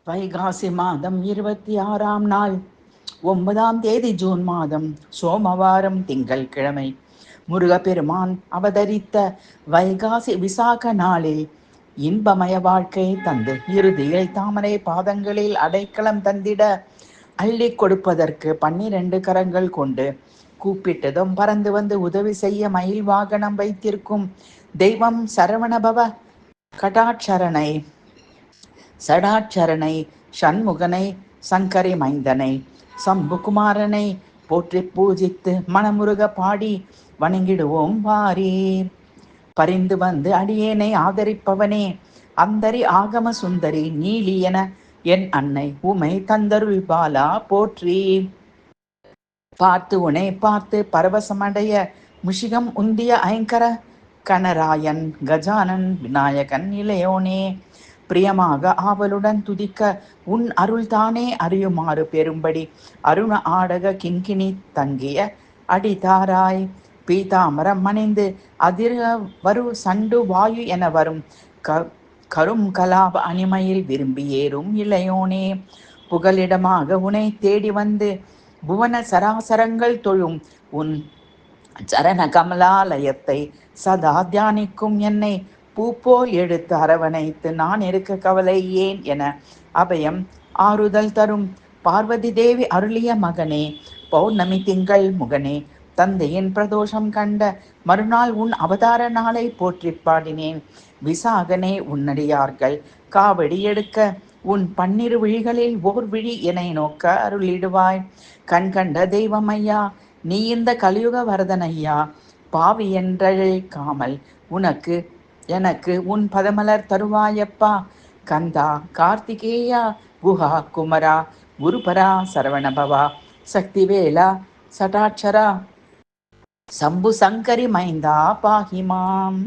வைகாசி மாதம் 26ஆம் நாள் 9ஆம் தேதி ஜூன் மாதம் சோமவாரம் திங்கள் கிழமை முருகப்பெருமான் அவதரித்த வைகாசி விசாக நாளில் இன்பமய வாழ்க்கை தந்து இறுதியில் தாமரை பாதங்களில் அடைக்கலம் தந்திட அள்ளி கொடுப்பதற்கு 12 கரங்கள் கொண்டு கூப்பிட்டதும் பறந்து வந்து உதவி செய்ய மயில் வாகனம் வைத்திருக்கும் தெய்வம் சரவணபவ கடாட்சரனை சடாட்சரனை சண்முகனை சங்கரி மைந்தனை சம்புகுமாரனை போற்றி பூஜித்து மனமுருக பாடி வணங்கிடுவோம் வாரீர். பரிந்து வந்து அடியேனை ஆதரிப்பவனே, அந்தரி ஆகம சுந்தரி நீலி என என் அன்னை உமை தந்தருள் பாலா போற்றி. பார்த்து உனை பார்த்து பரவசமடைய முஷிகம் உந்திய ஐங்கர கனராயன் கஜானன் விநாயகன் இளையோனே, பிரியமாக ஆவலுடன் துதிக்க உன் அருள்தானே அறியுமாறு பெரும்படி அருண ஆடக கிண்கிணி தங்கிய அடிதாராய். பீதாமரம் அணிந்து அதிர வரு சண்டு வாயு என வரும் கரும் கலாப அணிமையில் விரும்பி ஏறும் இளையோனே, புகலிடமாக உனை தேடி வந்து புவன சராசரங்கள் தொழும் உன் சரண கமலாலயத்தை சதா தியானிக்கும் என்னை பூப்போல் எடுத்து அரவணைத்து நான் இருக்க கவலை ஏன் என அபயம் ஆறுதல் தரும் பார்வதி தேவி அருளிய மகனே, பௌர்ணமி திங்கள் முகனே, தந்தையின் பிரதோஷம் கண்ட மறுநாள் உன் அவதார நாளை போற்றி பாடினேன். விசாகனே, உன்னடியார்கள் காவடி எடுக்க உன் 12 விழிகளில் ஓர் விழி என்னை நோக்க அருளிடுவாய். கண் கண்ட தெய்வம் ஐயா, நீ இந்த கலியுக வரதனையா, பாவி என்றழைக்காமல் உனக்கு எனக்கு உன் பதமலர் தருவாயப்பா. கந்தா, கார்த்திகேயா, குஹா, குமரா, குருபரா, சரவணபவா, சக்திவேலா, சடாட்சரா, சம்பு சங்கரி மைந்தா பாஹிமாம்.